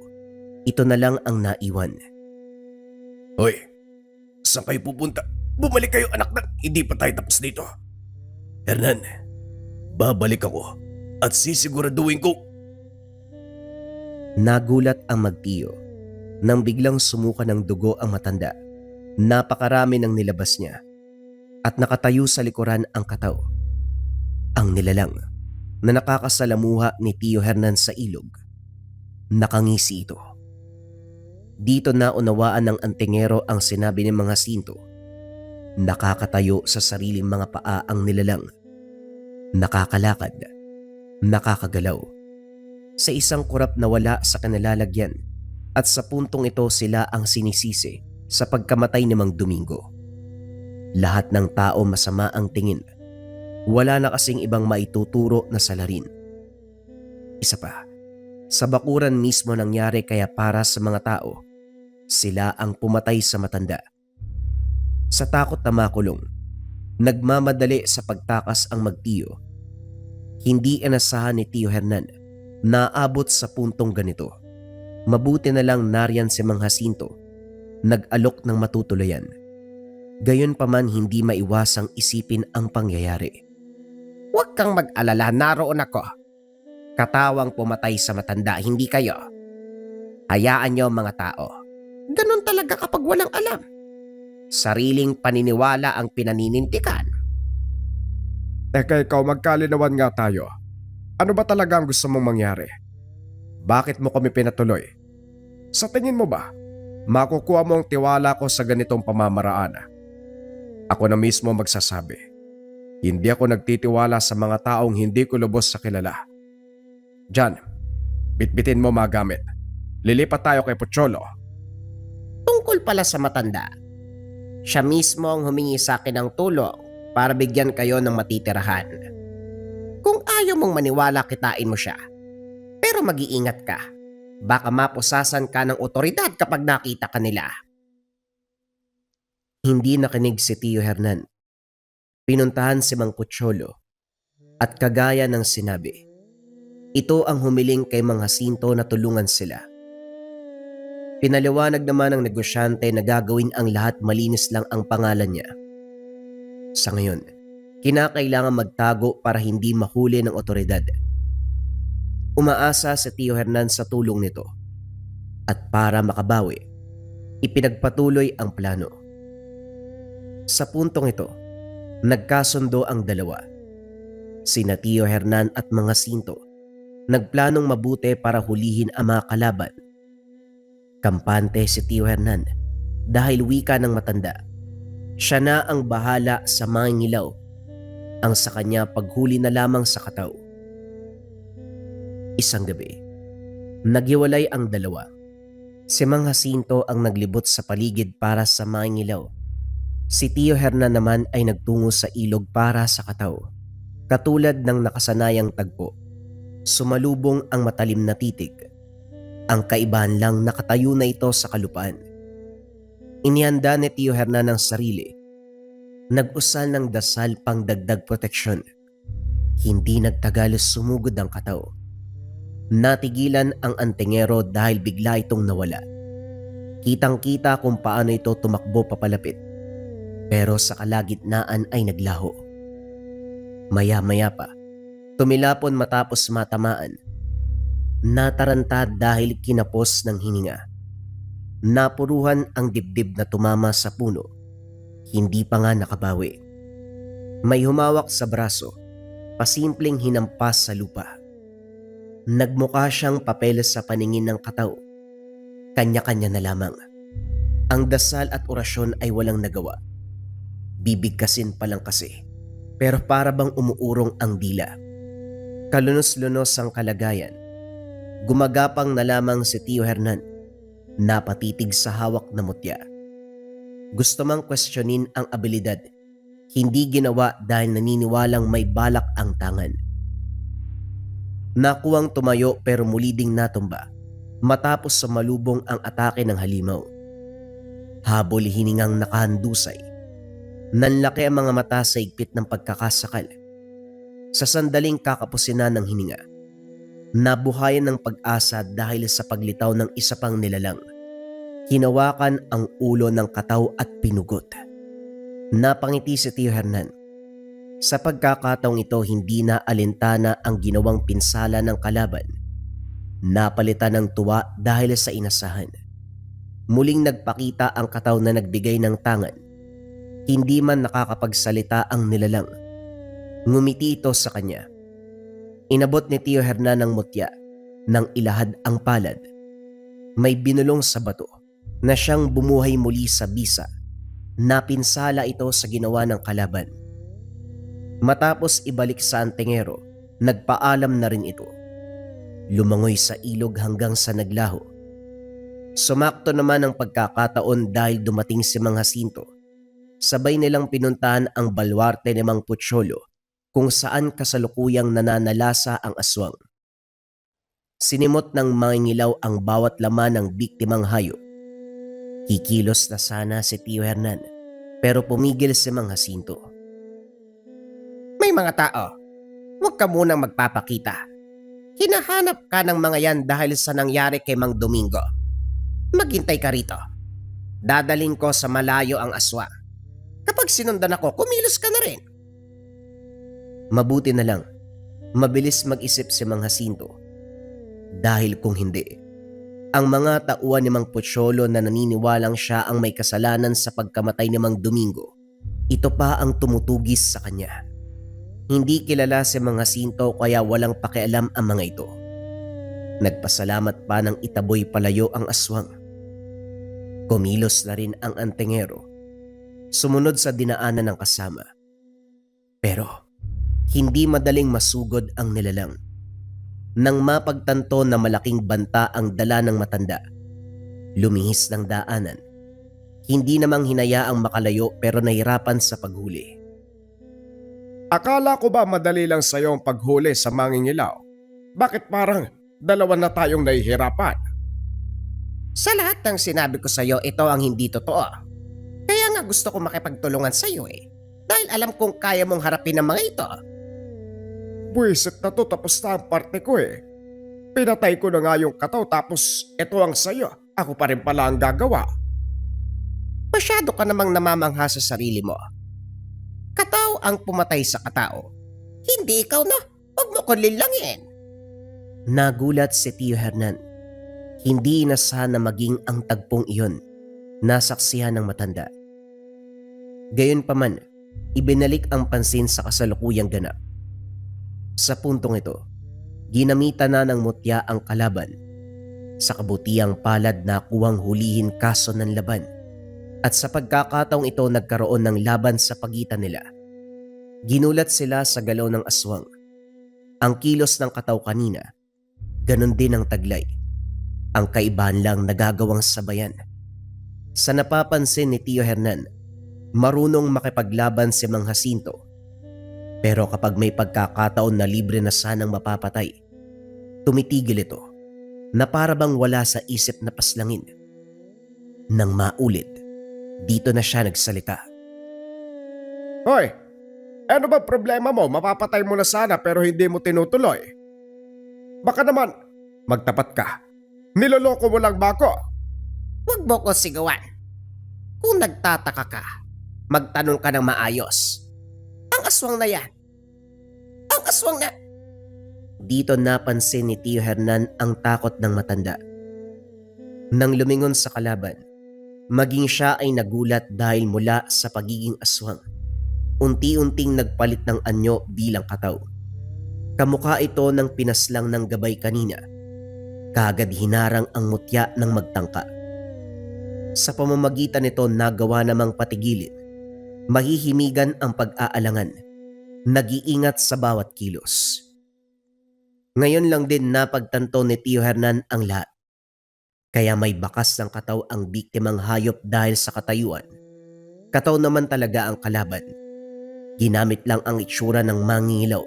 Ito na lang ang naiwan. Hoy, saan kayo pupunta? Bumalik kayo anak na, hindi pa tayo tapos dito. Hernan, babalik ako at sisiguraduhin ko. Nagulat ang magtiyo nang biglang sumuka ng dugo ang matanda. Napakarami ng nilabas niya at nakatayo sa likuran ang kataw. Ang nilalang na nakakasalamuha ni Tio Hernan sa ilog. Nakangisi ito. Dito na unawaan ng antingero ang sinabi ni Mang Jacinto. Nakakatayo sa sariling mga paa ang nilalang. Nakakalakad. Nakakagalaw. Sa isang kurap na wala sa kanilalagyan at sa puntong ito sila ang sinisisi sa pagkamatay ni Mang Domingo. Lahat ng tao masama ang tingin. Wala na kasing ibang maituturo na salarin. Isa pa, sa bakuran mismo nangyari kaya para sa mga tao, sila ang pumatay sa matanda. Sa takot na makulong, nagmamadali sa pagtakas ang magtiyo. Hindi inasahan ni Tio Hernan na aabot sa puntong ganito. Mabuti na lang nariyan si Mang Jacinto, nag-alok ng matutulayan. Gayon pa man hindi maiwasang isipin ang pangyayari. Huwag kang mag-alala, naroon ako. Katawang pumatay sa matanda, hindi kayo. Hayaan niyo mga tao. Ganon talaga kapag walang alam. Sariling paniniwala ang pinaninintikan. Teka ikaw, magkalinawan nga tayo. Ano ba talaga ang gusto mong mangyari? Bakit mo kami pinatuloy? Sa tingin mo ba, makukuha mo ang tiwala ko sa ganitong pamamaraan? Ako na mismo magsasabi. Hindi ako nagtitiwala sa mga taong hindi ko lubos sa kilala. Jan, bitbitin mo mga gamit. Lilipat tayo kay Pocholo. Tungkol pala sa matanda. Siya mismo ang humingi sa akin ng tulong para bigyan kayo ng matitirahan. Kung ayaw mong maniwala, kitain mo siya. Pero mag-iingat ka. Baka mapusasan ka ng otoridad kapag nakita ka nila. Hindi nakinig si Tio Hernan. Pinuntahan si Mang Pocholo at kagaya ng sinabi, ito ang humiling kay Mang Jacinto na tulungan sila. Pinaliwanag naman ng negosyante na gagawin ang lahat malinis lang ang pangalan niya. Sa ngayon, kinakailangan magtago para hindi mahuli ng otoridad. Umaasa si Tio Hernan sa tulong nito at para makabawi, ipinagpatuloy ang plano. Sa puntong ito, nagkasundo ang dalawa. Sina Tio Hernan at Mang Jacinto nagplanong mabuti para hulihin ang mga kalaban. Kampante si Tio Hernan dahil wika ng matanda. Siya na ang bahala sa mangingilaw, ang sa kanya paghuli na lamang sa kataw. Isang gabi, naghiwalay ang dalawa. Si Mang Jacinto ang naglibot sa paligid para sa mangingilaw. Si Tio Hernan naman ay nagtungo sa ilog para sa kataw. Katulad ng nakasanayang tagpo, sumalubong ang matalim na titig. Ang kaibahan lang nakatayo na ito sa kalupaan. Inihanda ni Tio Hernan ang sarili. Nag-usal ng dasal pang dagdag proteksyon. Hindi nagtagal sumugod ang kataw. Natigilan ang antingero dahil bigla itong nawala. Kitang-kita kung paano ito tumakbo papalapit. Pero sa kalagitnaan ay naglaho. Maya-maya pa, tumilapon matapos matamaan. Nataranta dahil kinapos ng hininga. Napuruhan ang dibdib na tumama sa puno. Hindi pa nga nakabawi. May humawak sa braso, pasimpleng hinampas sa lupa. Nagmukha siyang papeles sa paningin ng kataw. Kanya-kanya na lamang. Ang dasal at orasyon ay walang nagawa. Bibigkasin pa lang kasi, pero para bang umuurong ang dila. Kalunos-lunos ang kalagayan. Gumagapang na lamang si Tio Hernan, napatitig sa hawak na mutya. Gusto mang questionin ang abilidad, hindi ginawa dahil naniniwalang may balak ang tangan. Nakuwang tumayo pero muli ding natumba matapos sumalubong ang atake ng halimaw. Habol hiningang nakahandusay. Nanlaki ang mga mata sa higpit ng pagkakasakal. Sa sandaling kakapusinan ng hininga, nabuhayan ng pag-asa dahil sa paglitaw ng isa pang nilalang. Hinawakan ang ulo ng kataw at pinugot. Napangiti si Tio Hernan. Sa pagkakataong ito, hindi na alintana ang ginawang pinsala ng kalaban. Napalitan ng tuwa dahil sa inasahan. Muling nagpakita ang kataw na nagbigay ng tangan. Hindi man nakakapagsalita ang nilalang. Ngumiti ito sa kanya. Inabot ni Tio Hernan ang mutya nang ilahad ang palad. May binulong sa bato na siyang bumuhay muli sa bisa. Napinsala ito sa ginawa ng kalaban. Matapos ibalik sa antingero, nagpaalam na rin ito. Lumangoy sa ilog hanggang sa naglaho. Sumakto naman ang pagkakataon dahil dumating si Mang Jacinto. Sabay nilang pinuntahan ang balwarte ni Mang Pocholo kung saan kasalukuyang nananalasa ang aswang. Sinimot ng mangingilaw ang bawat laman ng biktimang hayop. Kikilos na sana si Tio Hernan pero pumigil si Mang Jacinto. May mga tao, huwag ka munang magpapakita. Hinahanap ka ng mga yan dahil sa nangyari kay Mang Domingo. Maghintay ka rito. Dadaling ko sa malayo ang aswang. Kapag sinundan ako, kumilos ka na rin. Mabuti na lang, mabilis mag-isip si Mang Jacinto. Dahil kung hindi, Ang mga tauhan ni Mang Pocholo na naniniwalang siya ang may kasalanan sa pagkamatay ni Mang Domingo, ito pa ang tumutugis sa kanya. Hindi kilala si Mang Jacinto kaya walang pakialam ang mga ito. Nagpasalamat pa ng itaboy palayo ang aswang. Kumilos na rin ang antingero. Sumunod sa dinaanan ng kasama. Pero hindi madaling masugod ang nilalang. Nang mapagtanto na malaking banta ang dala ng matanda, lumihis ng daanan. Hindi namang hinayaang makalayo pero nahirapan sa paghuli. Akala ko ba madali lang sa'yo ang paghuli sa mangingilaw? Bakit parang dalawa na tayong nahihirapan? Sa lahat ng sinabi ko sa'yo, ito ang hindi totoo. Kaya nga gusto ko makipagtulungan sa'yo dahil alam kong kaya mong harapin ang mga ito. Buwisit na to, tapos na ang parte ko Pinatay ko na nga yung kataw tapos ito ang sayo. Ako pa rin pala ang gagawa. Masyado ka namang namamangha sa sarili mo. Kataw ang pumatay sa katao. Hindi ikaw na. Huwag mo kong linlangin. Nagulat si Tio Hernan. Hindi inasahan na maging ang tagpong iyon nasaksihan ng matanda. Gayunpaman, ibinalik ang pansin sa kasalukuyang ganap. Sa puntong ito, ginamitan na ng mutya ang kalaban. Sa kabutiang palad na kuwang hulihin kaso ng laban. At sa pagkakataong ito nagkaroon ng laban sa pagitan nila. Ginulat sila sa galaw ng aswang. Ang kilos ng kataw kanina, ganun din ang taglay. Ang kaibahan lang nagagawang sabayan. Sa napapansin ni Tio Hernan, marunong makipaglaban si Mang Jacinto. Pero kapag may pagkakataon na libre na sanang mapapatay, tumitigil ito na para bang wala sa isip na paslangin. Nang maulit, dito na siya nagsalita. Hoy, ano ba problema mo? Mapapatay mo na sana pero hindi mo tinutuloy. Baka naman, magtapat ka. Niloloko mo lang ba ako? Huwag mo ko sigawan. Kung nagtataka ka, magtanong ka ng maayos. Ang aswang na yan. Ang aswang na... Dito napansin ni Tio Hernan ang takot ng matanda. Nang lumingon sa kalaban, maging siya ay nagulat dahil mula sa pagiging aswang. Unti-unting nagpalit ng anyo bilang kataw. Kamukha ito ng pinaslang ng gabay kanina. Kaagad hinarang ang mutya ng magtangka. Sa pamamagitan nito nagawa namang patigilin. Mahihimigan ang pag-aalangan. Nag-iingat sa bawat kilos. Ngayon lang din napagtanto ni Tio Hernan ang lahat. Kaya may bakas ng kataw ang biktimang hayop dahil sa katayuan. Kataw naman talaga ang kalaban. Ginamit lang ang itsura ng mangingilaw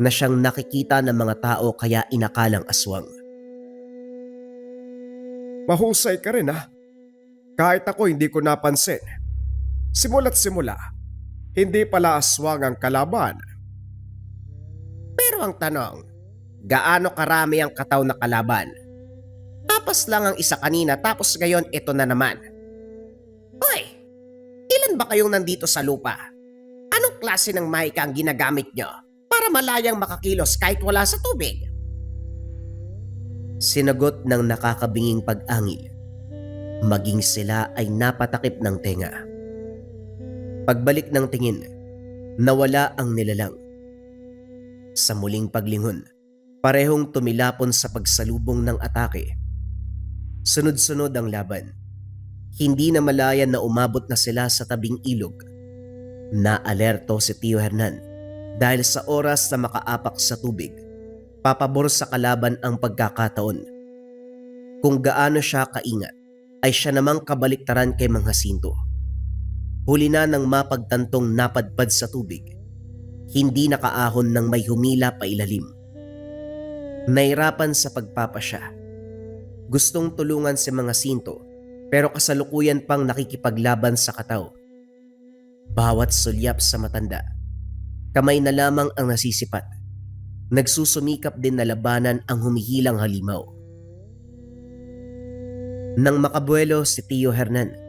na siyang nakikita ng mga tao kaya inakalang aswang. Mahusay ka rin Kahit ako hindi ko napansin. Simula't simula, hindi pala aswang ang kalaban. Pero ang tanong, gaano karami ang kataw na kalaban? Tapos lang ang isa kanina tapos ngayon ito na naman. Hoy, ilan ba kayong nandito sa lupa? Anong klase ng mahika ang ginagamit nyo para malayang makakilos kahit wala sa tubig? Sinagot ng nakakabinging pag-angil. Maging sila ay napatakip ng tenga. Pagbalik ng tingin, nawala ang nilalang. Sa muling paglingon, parehong tumilapon sa pagsalubong ng atake. Sunod-sunod ang laban. Hindi na malayan na umabot na sila sa tabing ilog. Naalerto si Tio Hernan dahil sa oras na makaapak sa tubig, papabor sa kalaban ang pagkakataon. Kung gaano siya kaingat, ay siya namang kabaliktaran kay Mang Jacinto. Huli na nang mapagtantong napadpad sa tubig, hindi nakaahon ng may humila pa ilalim. Nahirapan sa pagpapasya. Gustong tulungan si Mang Jacinto pero kasalukuyan pang nakikipaglaban sa kataw. Bawat sulyap sa matanda, kamay na lamang ang nasisipat. Nagsusumikap din na labanan ang humihilang halimaw. Nang makabuelo si Tio Hernan,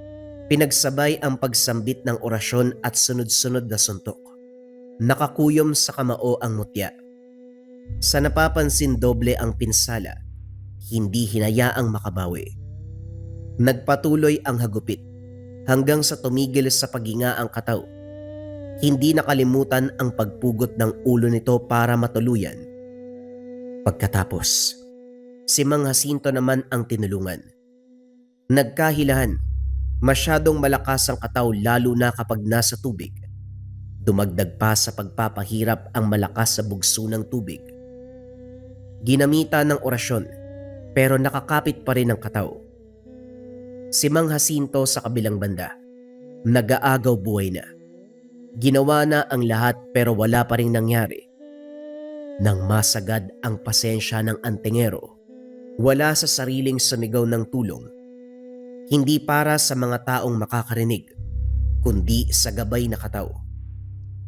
pinagsabay ang pagsambit ng orasyon at sunod-sunod na suntok. Nakakuyom sa kamao ang mutya. Sa napapansin doble ang pinsala, hindi hinayaang makabawi. Nagpatuloy ang hagupit hanggang sa tumigil sa paghinga ang Kataw. Hindi nakalimutan ang pagpugot ng ulo nito para matuluyan. Pagkatapos, si Mang Jacinto naman ang tinulungan. Nagkahilahan, masyadong malakas ang Kataw lalo na kapag nasa tubig. Dumagdag pa sa pagpapahirap ang malakas sa bugso ng tubig. Ginamitan ng orasyon pero nakakapit pa rin ang Kataw. Si Mang Jacinto sa kabilang banda, nag-aagaw buhay na. Ginawa na ang lahat pero wala pa rin nangyari. Nang masagad ang pasensya ng antingero, wala sa sariling sumigaw ng tulong. Hindi para sa mga taong makakarinig, kundi sa gabay na Kataw.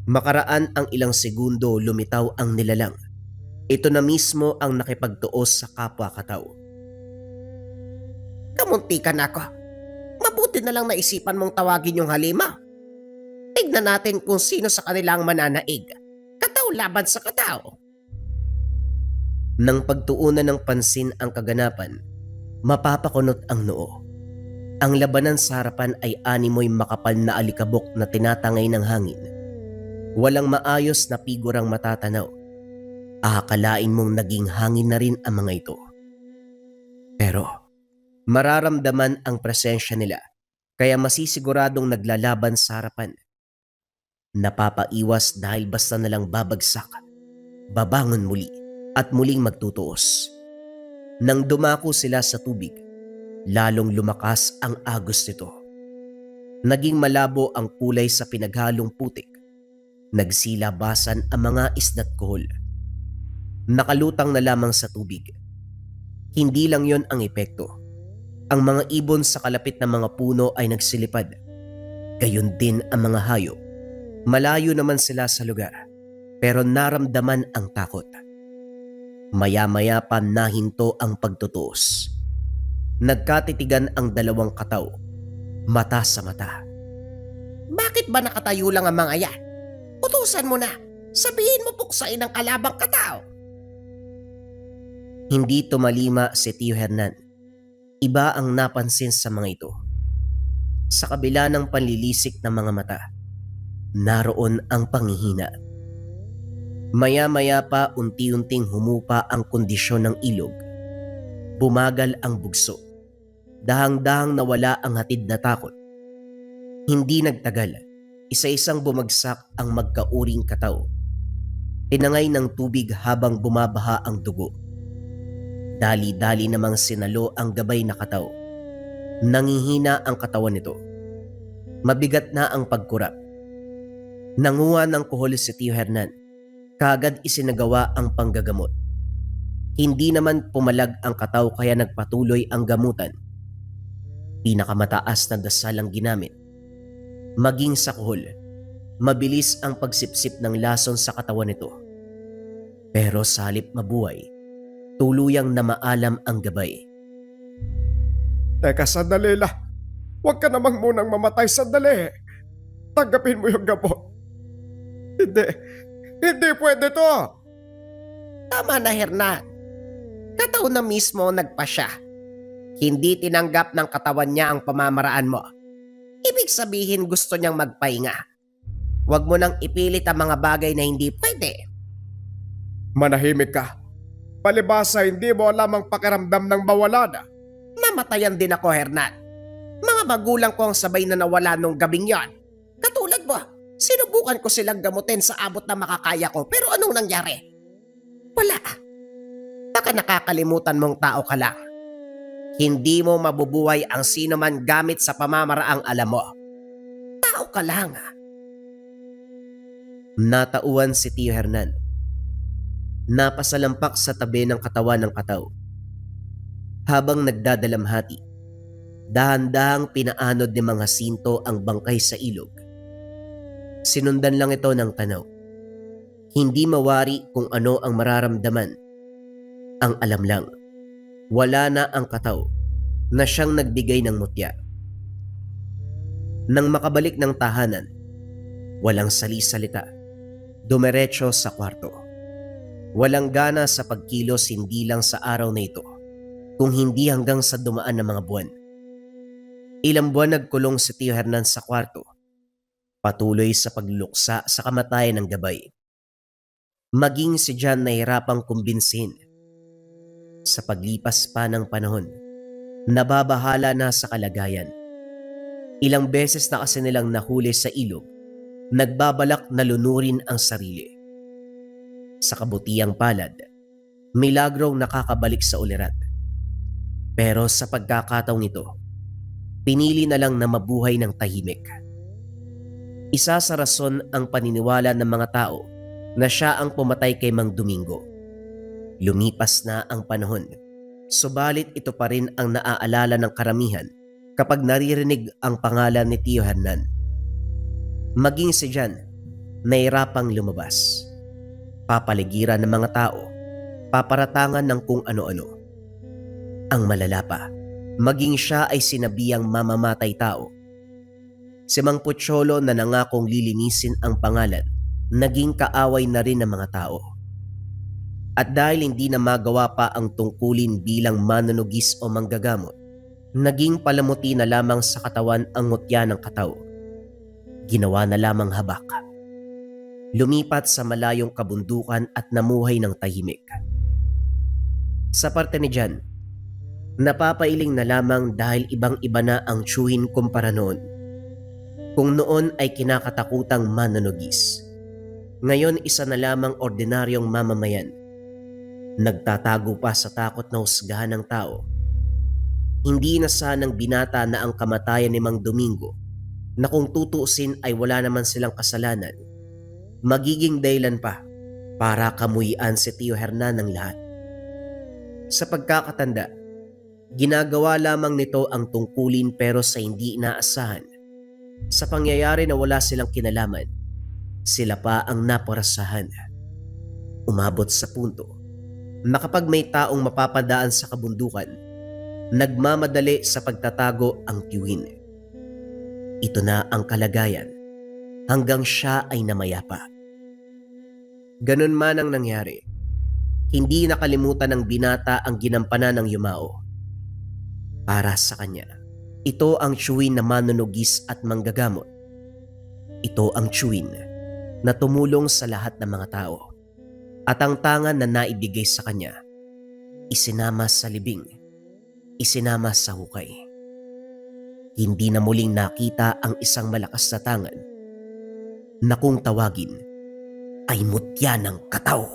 Makaraan ang ilang segundo, lumitaw ang nilalang. Ito na mismo ang nakipagtuos sa kapwa Kataw. Kamuntikan ako. Mabuti na lang naisipan mong tawagin yung halima. Tignan natin kung sino sa kanila ang mananaig. Kataw laban sa Kataw. Nang pagtuunan ng pansin ang kaganapan, mapapakunot ang noo. Ang labanan sa harapan ay animoy makapal na alikabok na tinatangay ng hangin. Walang maayos na figurang matatanaw. Akalain mong naging hangin na rin ang mga ito. Pero mararamdaman ang presensya nila, kaya masisiguradong naglalaban sa harapan. Napapaiwas dahil basta nalang babagsak, babangon muli at muling magtutuos. Nang dumako sila sa tubig, lalong lumakas ang agos nito. Naging malabo ang kulay sa pinaghalong putik. Nagsilabasan ang mga isda't kuhol. Nakalutang na lamang sa tubig. Hindi lang yon ang epekto. Ang mga ibon sa kalapit na mga puno ay nagsilipad. Gayon din ang mga hayop. Malayo naman sila sa lugar, pero naramdaman ang takot. Maya-maya pa nahinto ang pagtutuos. Nagkatitigan ang dalawang Kataw, mata sa mata. Bakit ba nakatayo lang ang mga yan? Utusan mo na. Sabihin mo puksain ang kalabang Kataw. Hindi tumalima si Tio Hernan. Iba ang napansin sa mga ito. Sa kabila ng panlilisik ng mga mata, naroon ang panghihina. Maya-maya pa unti-unting humupa ang kondisyon ng ilog. Bumagal ang bugso. Dahang-dahang nawala ang hatid na takot. Hindi nagtagal, isa-isang bumagsak ang magkauring Kataw. Tinangay ng tubig habang bumabaha ang dugo. Dali-dali namang sinalo ang gabay na Kataw. Nangihina ang katawan nito. Mabigat na ang pagkurap. Nanguha ng kuhol si Tio Hernan. Kaagad isinagawa ang panggagamot. Hindi naman pumalag ang Kataw kaya nagpatuloy ang gamutan. Pinakamataas na dasal ang ginamit. Maging sa kuhol, mabilis ang pagsipsip ng lason sa katawan nito. Pero sa halip mabuhay, tuluyang na maalam ang gabay. Teka, sandali lang. Huwag ka namang munang mamatay, sandali. Tanggapin mo yung gamot. Hindi pwede to. Tama na, Hernan. Kataw na mismo nagpasya. Hindi tinanggap ng katawan niya ang pamamaraan mo. Ibig sabihin gusto niyang magpahinga. Huwag mo nang ipilit ang mga bagay na hindi pwede. Manahimik ka. Palibasa hindi mo alam ang pakiramdam ng mawala na. Mamatayan din ako, Hernan. Mga magulang ko ang sabay na nawala nung gabing yon. Katulad mo, sinubukan ko silang gamutin sa abot na makakaya ko pero anong nangyari? Wala. Baka nakakalimutan mong tao ka lang. Hindi mo mabubuhay ang sino man gamit sa pamamaraang alam mo. Tao ka lang. Natauan si Tio Hernan. Napasalampak sa tabi ng katawan ng Kataw. Habang nagdadalamhati, dahan-dahang pinaanod ni Mang Jacinto ang bangkay sa ilog. Sinundan lang ito ng tanaw. Hindi mawari kung ano ang mararamdaman. Ang alam lang, wala na ang Kataw na siyang nagbigay ng mutya. Nang makabalik ng tahanan, walang sali-salita. Dumiretso sa kwarto. Walang gana sa pagkilos hindi lang sa araw na ito, kung hindi hanggang sa dumaan ng mga buwan. Ilang buwan nagkulong si Tio Hernan sa kwarto, patuloy sa pagluksa sa kamatayan ng gabay. Maging si John nahirapang kumbinsin. Sa paglipas pa ng panahon, nababahala na sa kalagayan. Ilang beses na kasi nilang nahuli sa ilog, nagbabalak na lunurin ang sarili. Sa kabutiang palad, milagrong nakakabalik sa ulirat. Pero sa pagkakataong ito, pinili na lang na mabuhay ng tahimik. Isa sa rason ang paniniwala ng mga tao na siya ang pumatay kay Mang Domingo. Lumipas na ang panahon, subalit ito pa rin ang naaalala ng karamihan kapag naririnig ang pangalan ni Tio Hernan. Maging si John, nahirapang lumabas. Papaligiran ng mga tao, paparatangan ng kung ano-ano. Ang malala pa, maging siya ay sinabihang mamamatay tao. Si Mang Pucholo na nangakong lilinisin ang pangalan, naging kaaway na rin ng mga tao. At dahil hindi na magawa pa ang tungkulin bilang manunugis o manggagamot, naging palamuti na lamang sa katawan ang ngutya ng kataw. Ginawa na lamang habak. Lumipat sa malayong kabundukan at namuhay ng tahimik. Sa parte ni John, napapailing na lamang dahil ibang-iba na ang tiyuhin kumpara noon. Kung noon ay kinakatakutang manunugis, ngayon isa na lamang ordinaryong mamamayan. Nagtatago pa sa takot na husgahan ng tao. Hindi na sanang binata na ang kamatayan ni Mang Domingo na kung tutuusin ay wala naman silang kasalanan. Magiging dahilan pa para kamuyian si Tio Hernan ng lahat. Sa pagkakatanda, ginagawa lamang nito ang tungkulin pero sa hindi inaasahan. Sa pangyayari na wala silang kinalaman, sila pa ang naparasahan. Umabot sa punto na kapag may taong mapapadaan sa kabundukan, nagmamadali sa pagtatago ang tiyuhin. Ito na ang kalagayan hanggang siya ay namayapa. Ganun man ang nangyari, hindi nakalimutan ng binata ang ginampanan ng yumao. Para sa kanya, ito ang tiyuhin na manunugis at manggagamot. Ito ang tiyuhin na tumulong sa lahat ng mga tao. At ang tangan na naibigay sa kanya, isinama sa libing, isinama sa hukay. Hindi na muling nakita ang isang malakas na tangan na kung tawagin ay mutya ng kataw.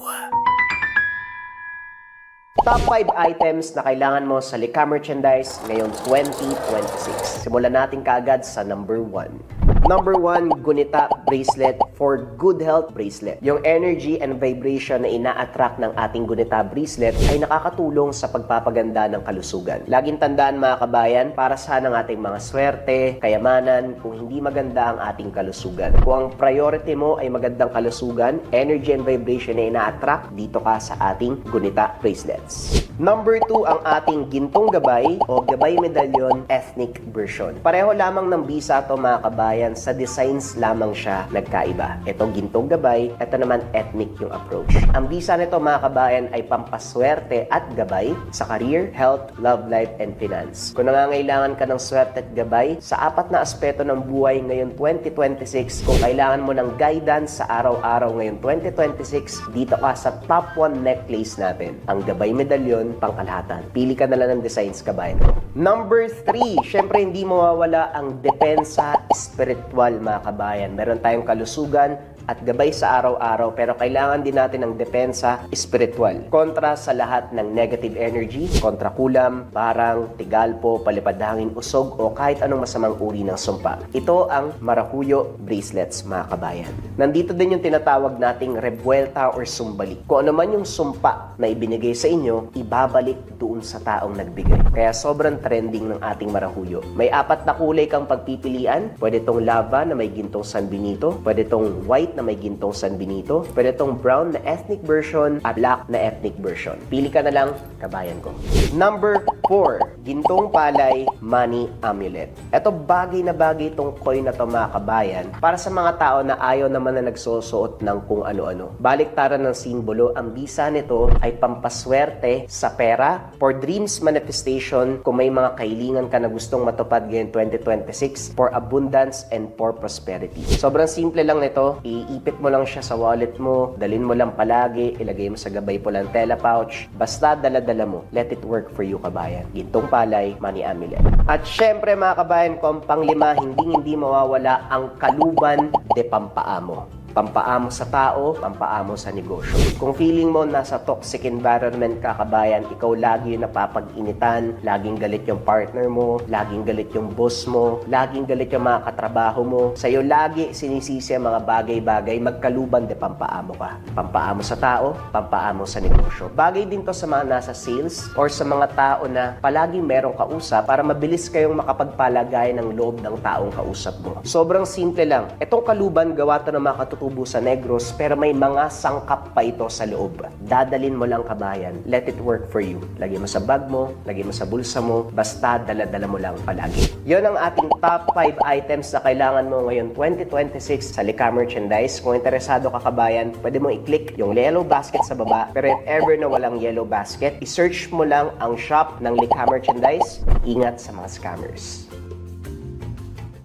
Top 5 items na kailangan mo sa Lika Merchandise ngayong 2026. Simulan natin kaagad sa number 1. Number 1, Gunita Bracelet for Good Health Bracelet. Yung energy and vibration na ina-attract ng ating Gunita Bracelet ay nakakatulong sa pagpapaganda ng kalusugan. Laging tandaan mga kabayan, para saan ang ating mga swerte, kayamanan, kung hindi maganda ang ating kalusugan. Kung ang priority mo ay magandang kalusugan, energy and vibration na ina-attract, dito ka sa ating Gunita Bracelets. Number 2, ang ating Gintong Gabay o Gabay Medallion Ethnic Version. Pareho lamang ng bisa to mga kabayan, sa designs lamang siya nagkaiba. Ito Gintong Gabay, ito naman ethnic yung approach. Ang bisa nito mga kabayan ay pampaswerte at gabay sa career, health, love life, and finance. Kung nangangailangan ka ng swerte at gabay sa 4 na aspeto ng buhay ngayon 2026, kung kailangan mo ng guidance sa araw-araw ngayon 2026, dito ka sa top 1 necklace natin, ang Gabay Medallion pangkalahatan. Pili ka na lang ng designs kabayan. Number 3, syempre hindi mawawala ang depensa spiritual mga kabayan. Meron tayong kalusugan at gabay sa araw-araw pero kailangan din natin ng depensa spiritual. Kontra sa lahat ng negative energy, kontra kulam, barang, tigalpo, palipadhangin, usog o kahit anong masamang uri ng sumpa. Ito ang Maracuyo Bracelets mga kabayan. Nandito din yung tinatawag nating rebuelta or sumbalik. Kung ano man yung sumpa na ibinigay sa inyo, ibabalik doon sa taong nagbigay. Kaya sobrang trending ng ating Maracuyo. May 4 na kulay kang pagpipilian. Pwede tong lava na may gintong San Benito, pwede tong white white na may gintong San Benito, pwede itong brown na ethnic version at black na ethnic version. Pili ka na lang, kabayan ko. Number 4, gintong palay money amulet. Ito bagay na bagay itong coin na to mga kabayan para sa mga tao na ayaw naman na nagsusuot ng kung ano-ano. Baliktaran ng simbolo, ang bisa nito ay pampaswerte sa pera, for dreams manifestation, kung may mga kahilingan ka na gustong matupad ngayon 2026, for abundance and for prosperity. Sobrang simple lang nito, iipit mo lang siya sa wallet mo, dalhin mo lang palagi, ilagay mo sa gabay po lang tela pouch, basta dala-dala mo. Let it work for you, kabayan. Gintong palay, money amulet. At syempre mga kabayan ko, ang panglima, hindi mawawala ang kaluban de pampaamo. Pampaamo sa tao, pampaamo sa negosyo. Kung feeling mo nasa toxic environment ka, kabayan, ikaw lagi yung napapag-initan, laging galit yung partner mo, laging galit yung boss mo, laging galit yung mga katrabaho mo, sa'yo lagi sinisisi ang mga bagay-bagay, magkaluban de pampaamo ka. Pampaamo sa tao, pampaamo sa negosyo. Bagay din to sa mga nasa sales or sa mga tao na palaging merong kausap para mabilis kayong makapagpalagay ng loob ng taong kausap mo. Sobrang simple lang. Itong kaluban, gawa to ng mga katutubo sa Negros, pero may mga sangkap pa ito sa loob. Dadalin mo lang, kabayan. Let it work for you. Lagay mo sa bag mo, lagay mo sa bulsa mo, basta dala-dala mo lang palagi. Yon ang ating top 5 items na kailangan mo ngayon 2026 sa Likha Merchandise. Kung interesado ka, kabayan, pwede mo i-click yung yellow basket sa baba. Pero if ever na walang yellow basket, i-search mo lang ang shop ng Likha Merchandise. Ingat sa mga scammers.